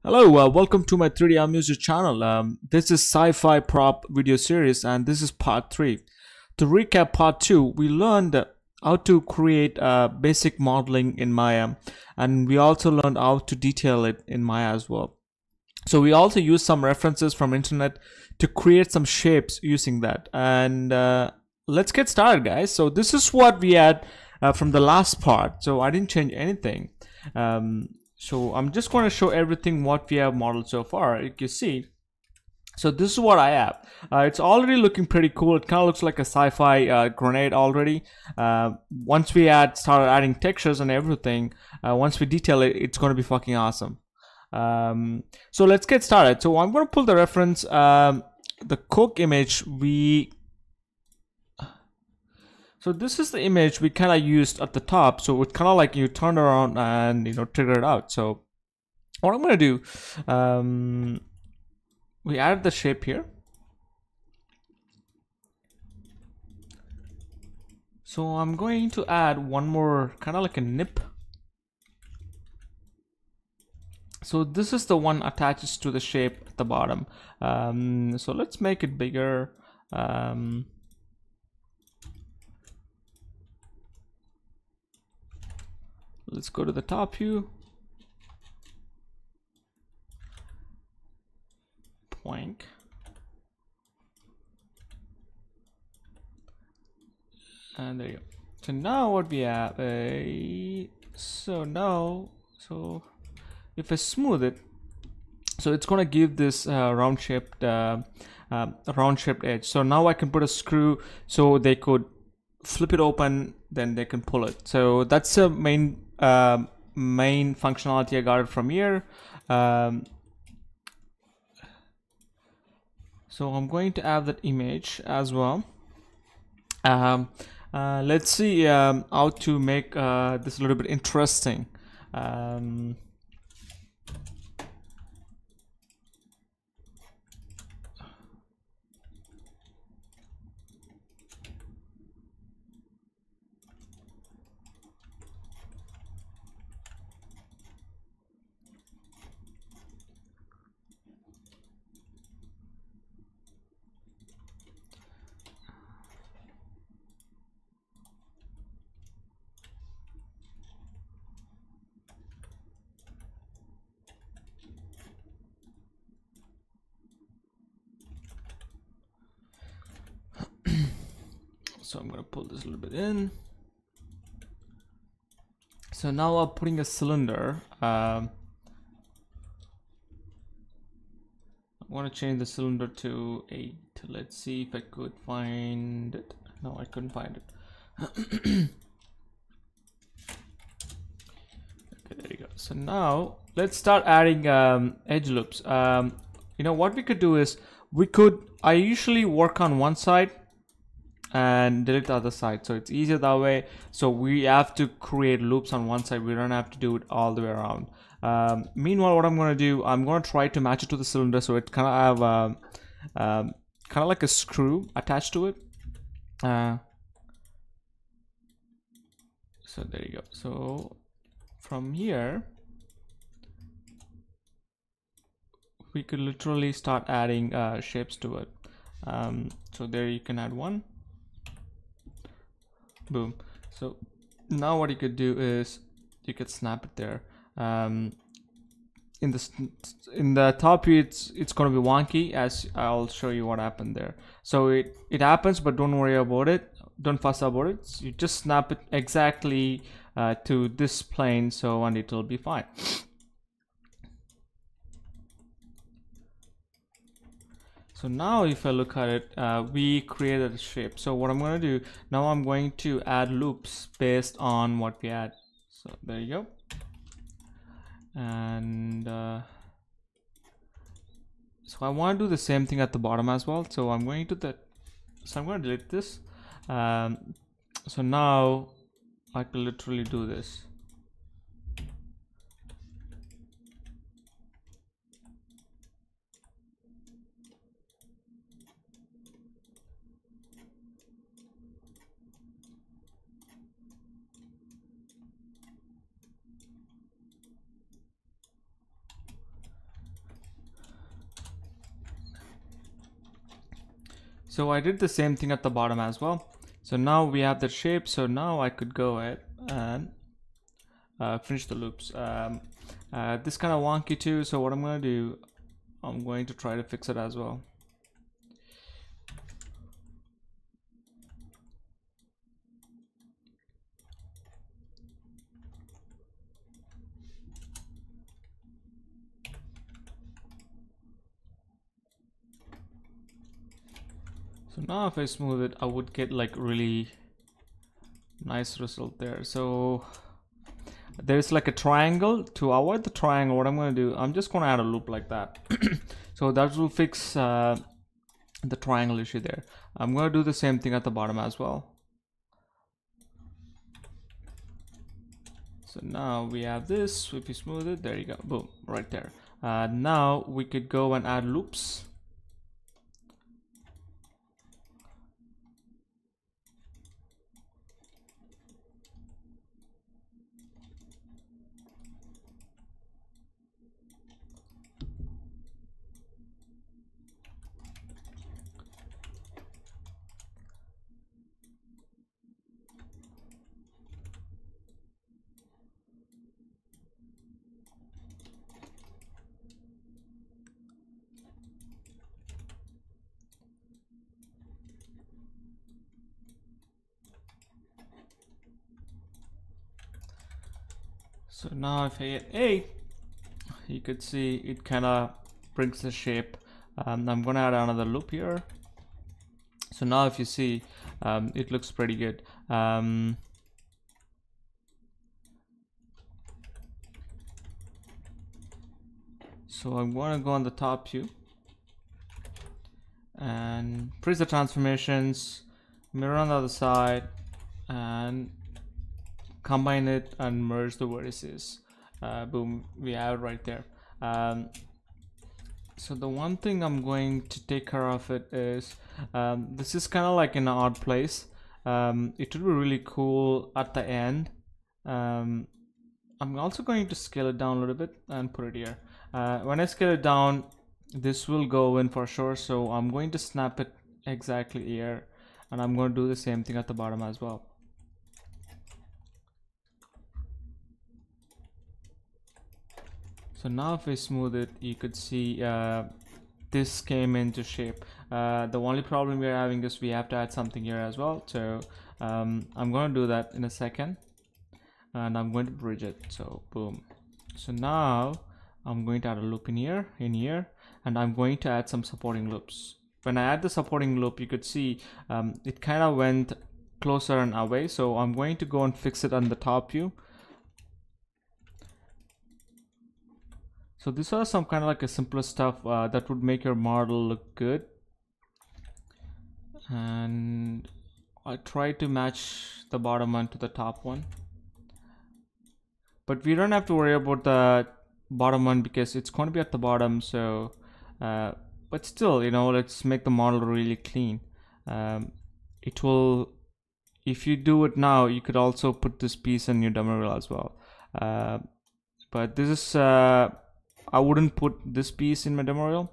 Hello, welcome to my 3D Art Music channel. This is sci-fi prop video series and this is part 3. To recap part 2, we learned how to create basic modeling in Maya, and we also learned how to detail it in Maya as well. So we also used some references from internet to create some shapes using that. And let's get started, guys. So this is what we had from the last part. So I didn't change anything. So I'm just going to show everything what we have modeled so far. You can see. So this is what I have. It's already looking pretty cool. It kind of looks like a sci-fi grenade already. Once we started adding textures and everything, once we detail it, it's going to be fucking awesome. So let's get started. So I'm going to pull the reference, the Coke image So this is the image we kind of used at the top. So it's kind of like you turn around and trigger it out. So what I'm going to do, we added the shape here. So I'm going to add one more, kind of like a nip. So this is the one attaches to the shape at the bottom. So let's make it bigger. Let's go to the top view. Poink. And there you go. So now what we have, so if I smooth it, so it's gonna give this round-shaped edge. So now I can put a screw, so they could flip it open, then they can pull it. So that's the main functionality I got it from here. So I'm going to add that image as well. Let's see how to make this a little bit interesting. So I'm going to pull this a little bit in. So now I'm putting a cylinder. I want to change the cylinder to 8. Let's see if I could find it. No, I couldn't find it. Okay, there you go. So now let's start adding edge loops. What we could do is I usually work on one side and delete the other side, so it's easier that way. So we have to create loops on one side, we don't have to do it all the way around. Meanwhile, what I'm going to do, I'm going to try to match it to the cylinder, so it kind of have kind of like a screw attached to it. So there you go. So from here we could literally start adding shapes to it. So there you can add one. Boom. So now what you could do is you could snap it there. In the top view, it's going to be wonky, as I'll show you what happened there. So it happens, but don't worry about it. Don't fuss about it. So you just snap it exactly to this plane, and it'll be fine. So now if I look at it, we created a shape. So what I'm going to do now, I'm going to add loops based on what we had. So there you go. And so I want to do the same thing at the bottom as well. So I'm going to delete this. So now I can literally do this. So I did the same thing at the bottom as well. So now we have the shape. So now I could go ahead and finish the loops. This kind of wonky too. So what I'm going to do, I'm going to try to fix it as well. So now if I smooth it, I would get like really nice result there. So there's like a triangle. To avoid the triangle, what I'm going to do, I'm just going to add a loop like that. So that will fix the triangle issue there. I'm going to do the same thing at the bottom as well. So now we have this. If you smooth it, there you go, boom, right there. Now we could go and add loops. So now if I hit A, you could see it kind of brings the shape. I'm gonna add another loop here. So now if you see, it looks pretty good. So I'm gonna go on the top view and press the transformations, mirror on the other side, and combine it and merge the vertices. Boom, we have it right there. So the one thing I'm going to take care of it is, this is kind of like in an odd place. It would be really cool at the end. I'm also going to scale it down a little bit and put it here. When I scale it down, this will go in for sure. So I'm going to snap it exactly here, and I'm going to do the same thing at the bottom as well. So now if I smooth it, you could see this came into shape. The only problem we're having is we have to add something here as well. So I'm going to do that in a second, and I'm going to bridge it. So boom. So now I'm going to add a loop in here, and I'm going to add some supporting loops. When I add the supporting loop, you could see it kind of went closer and away. So I'm going to go and fix it on the top view. So these are some kind of like a simpler stuff that would make your model look good. And I try to match the bottom one to the top one. But we don't have to worry about the bottom one because it's going to be at the bottom. So, but still, you know, let's make the model really clean. It will, if you do it now, you could also put this piece in your demo reel as well. But this is, I wouldn't put this piece in my demo reel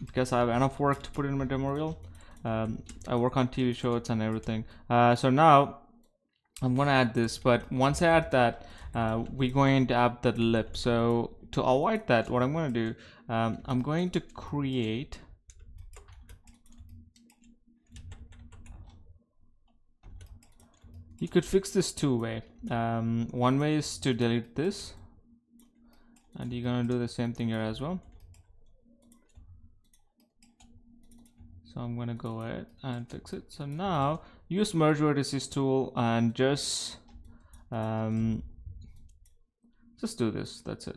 because I have enough work to put in my demo reel. I work on TV shows and everything. So now I'm gonna add this, but once I add that, we're going to add the lip. So to avoid that, what I'm gonna do, I'm going to create you could fix this two way. One way is to delete this, and you're gonna do the same thing here as well. So I'm gonna go ahead and fix it. So now use merge vertices tool and just do this. That's it.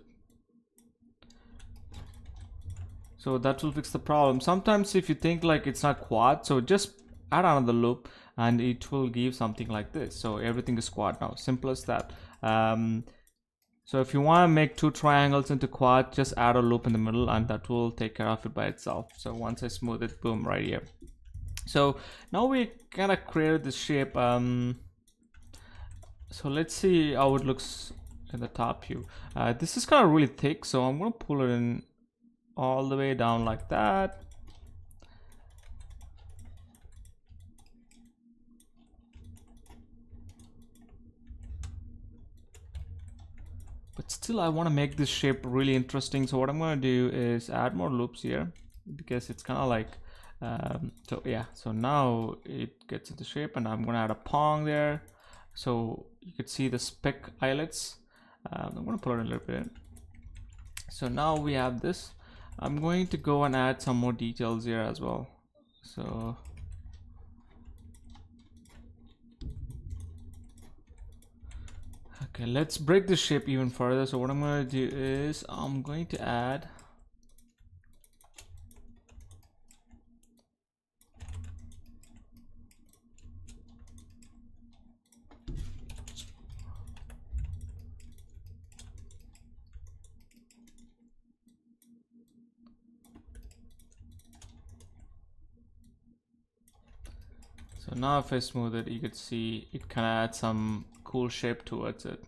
So that will fix the problem. Sometimes if you think like it's not quad, so just add another loop and it will give something like this. So everything is quad now. Simple as that. So if you want to make two triangles into quad, just add a loop in the middle and that will take care of it by itself. So once I smooth it, boom, right here. So now we kind of created this shape. So let's see how it looks in the top view. This is kind of really thick, so I'm going to pull it in all the way down like that. but still I want to make this shape really interesting. So what I'm going to do is add more loops here, because it's kind of like so yeah, so now it gets into shape, and I'm going to add a pong there, so you could see the speck eyelets. I'm going to pull it a little bit. So now we have this. I'm going to go and add some more details here as well. So okay, let's break the shape even further. So what I'm going to do is I'm going to add so now if I smooth it, you could see it kind of adds some cool shape towards it.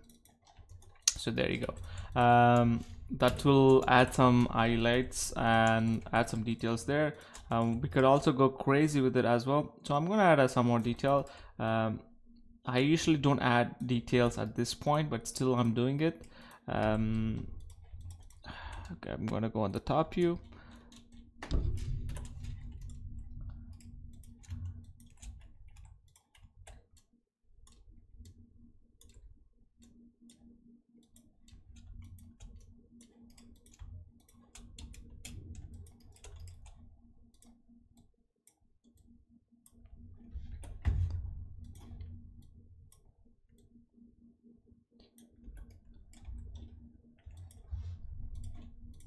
So there you go. That will add some highlights and add some details there. We could also go crazy with it as well. So I'm going to add some more detail. I usually don't add details at this point, but still I'm doing it. Okay, I'm going to go on the top view.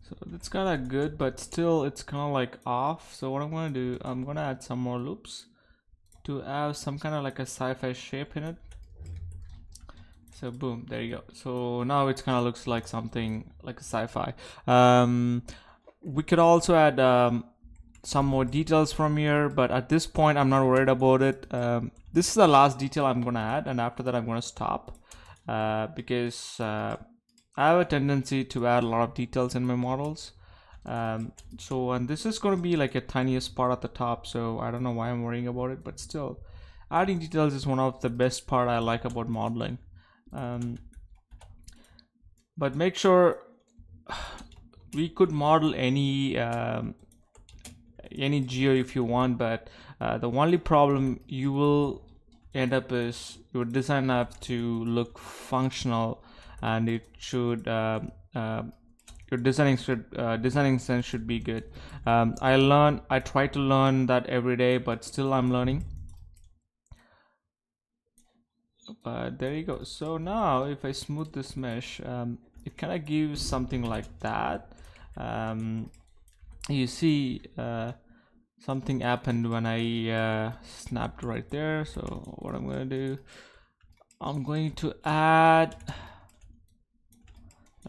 So it's kind of good, but still it's kind of like off. So what I'm going to do, I'm going to add some more loops to have some kind of like a sci-fi shape in it. So boom, there you go. So now it kind of looks like something like a sci-fi. We could also add some more details from here, but at this point I'm not worried about it. This is the last detail I'm going to add, and after that I'm going to stop because I have a tendency to add a lot of details in my models. And this is going to be like a tiniest part at the top, so I don't know why I'm worrying about it, but still adding details is one of the best part I like about modeling. But make sure we could model any geo if you want, but the only problem you will end up is your design have to look functional, and it should your designing sense should be good. I try to learn that every day, but still I'm learning. But there you go. So now if I smooth this mesh, it kind of gives something like that. You see something happened when I snapped right there. So what I'm going to do, I'm going to add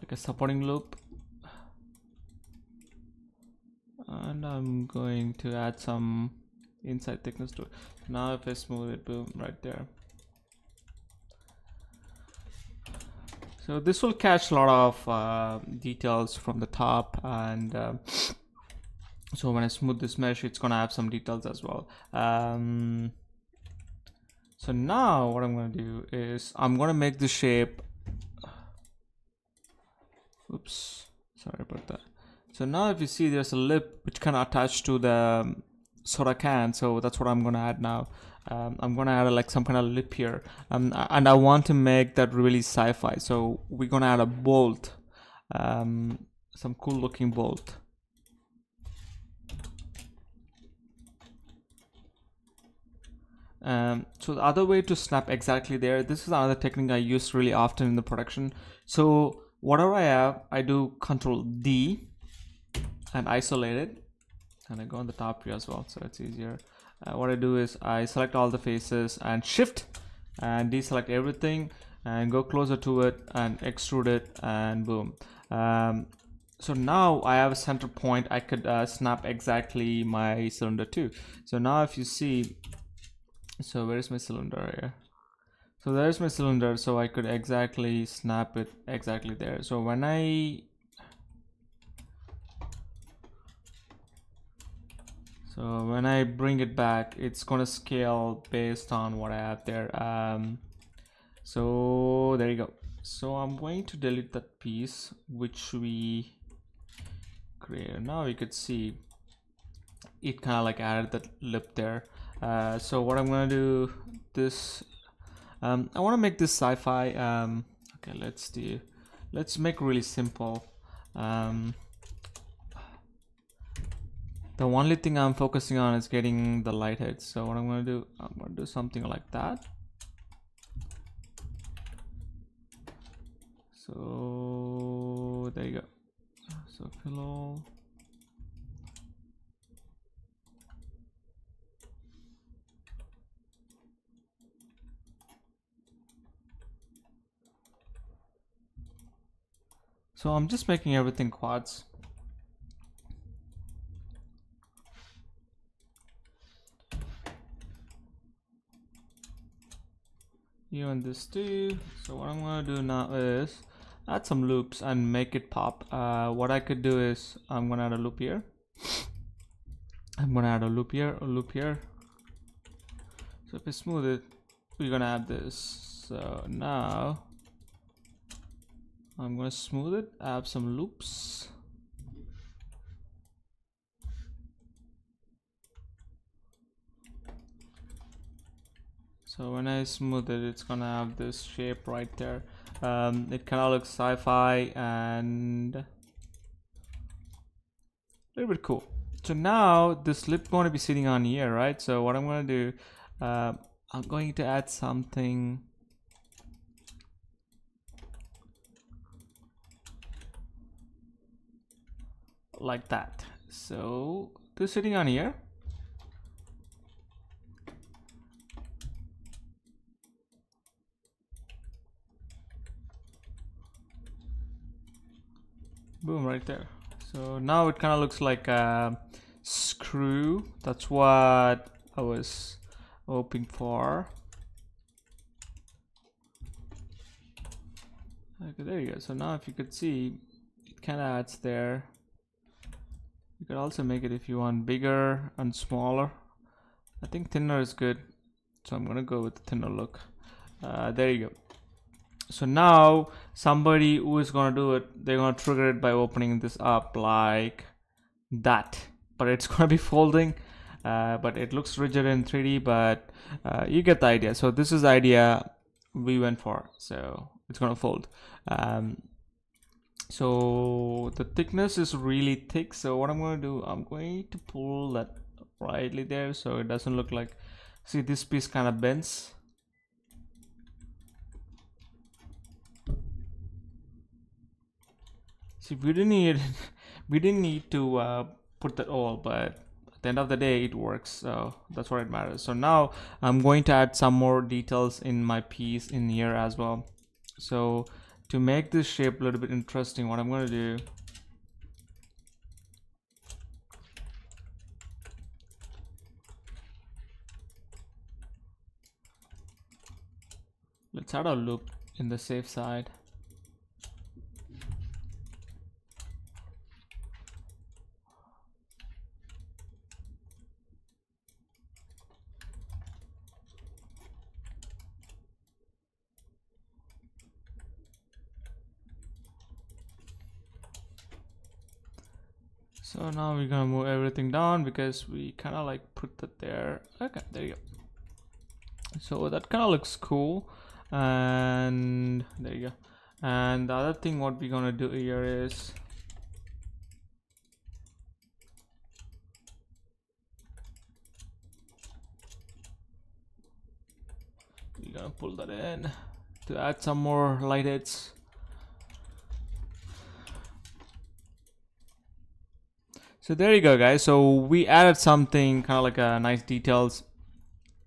like a supporting loop, and I'm going to add some inside thickness to it. Now if I smooth it, boom, right there. So this will catch a lot of details from the top, and so when I smooth this mesh, it's gonna have some details as well. So now what I'm gonna do is I'm gonna make the shape. Oops, sorry about that. So now if you see, there's a lip which kind of attached to the soda can, so that's what I'm gonna add now. I'm gonna add like some kind of lip here, and I want to make that really sci-fi, so we're gonna add a bolt, some cool looking bolt. So the other way to snap exactly there, this is another technique I use really often in the production. So whatever I have, I do Control D and isolate it, and I go on the top view as well, so it's easier. What I do is I select all the faces and shift and deselect everything and go closer to it and extrude it, and boom. So now I have a center point. I could snap exactly my cylinder too. So now if you see, so where is my cylinder here? So there's my cylinder, so I could exactly snap it exactly there. So when I bring it back, it's gonna scale based on what I have there. So there you go. So I'm going to delete that piece which we created. Now you could see it kind of like added that lip there. So what I'm gonna do this, I want to make this sci-fi. Okay, let's make it really simple. The only thing I'm focusing on is getting the light hits. So what I'm gonna do something like that. So there you go. So pillow. So I'm just making everything quads. Even this too. So what I'm gonna do now is add some loops and make it pop. What I could do is I'm gonna add a loop here. I'm gonna add a loop here, a loop here. So if I smooth it, we're gonna add this. So now I'm gonna smooth it, add some loops. So when I smooth it, it's gonna have this shape right there. It kind of looks sci-fi and a little bit cool. So now this lip going to be sitting on here, right? So what I'm gonna do, I'm going to add something like that. So this is sitting on here. Boom, right there. So now it kind of looks like a screw. That's what I was hoping for. Okay, there you go. So now if you could see, it kind of adds there. You could also make it if you want bigger and smaller. I think thinner is good, so I'm gonna go with the thinner look. There you go. So now somebody who is gonna do it, they're gonna trigger it by opening this up like that, but it's gonna be folding. But it looks rigid in 3D, but you get the idea. So this is the idea we went for. So it's gonna fold. So the thickness is really thick. So what I'm gonna do, I'm going to pull that rightly there so it doesn't look like, see this piece kind of bends. See, we didn't need to put that all, but at the end of the day it works, so that's what it matters. So now I'm going to add some more details in my piece in here as well. So to make this shape a little bit interesting, what I'm going to do, let's add a loop in the safe side. So now we're gonna move everything down because we kind of like put that there. Okay, there you go. So that kind of looks cool, and there you go. And the other thing what we're gonna do here is we're gonna pull that in to add some more light hits. So there you go, guys. So we added something kind of like a nice details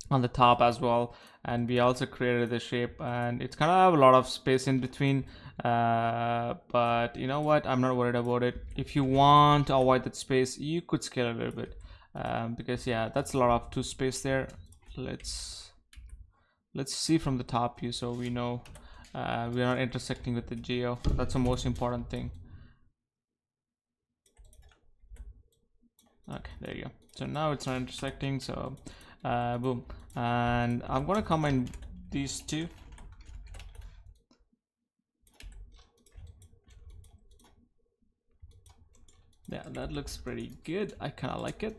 on the top as well, and we also created the shape, and it's kind of have a lot of space in between, but you know what, I'm not worried about it. If you want to avoid that space, you could scale a little bit, because yeah, that's a lot of two space there. Let's see from the top view so we know we are not intersecting with the geo. That's the most important thing. Okay, there you go. So now it's not intersecting, so boom. And I'm gonna combine these two. Yeah, that looks pretty good. I kind of like it.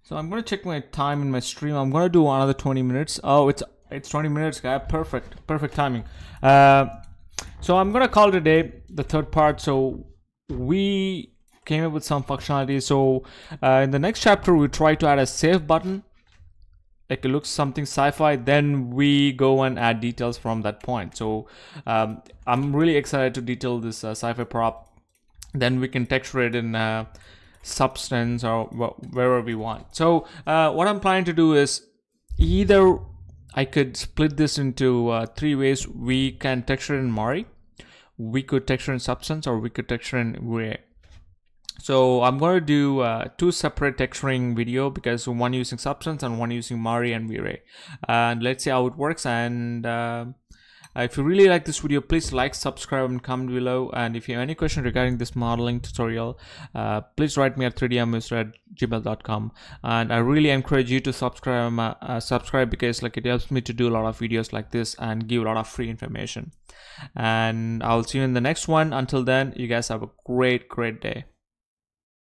So I'm gonna check my time in my stream. I'm gonna do another 20 minutes. Oh, it's 20 minutes, guy. Perfect timing. So I'm gonna call today the third part. So we came up with some functionality. So in the next chapter, we try to add a save button. Like it looks something sci-fi. Then we go and add details from that point. So I'm really excited to detail this sci-fi prop. Then we can texture it in Substance or wherever we want. So what I'm planning to do is either I could split this into 3 ways. We can texture in Mari, we could texture in Substance, or we could texture in V-Ray. So I'm going to do 2 separate texturing video, because one using Substance and one using Mari and V-Ray. And let's see how it works. And if you really like this video, please like, subscribe, and comment below. And if you have any question regarding this modeling tutorial, please write me at 3dmuser@gmail.com. And I really encourage you to subscribe because like it helps me to do a lot of videos like this and give a lot of free information. And I'll see you in the next one. Until then, you guys have a great day.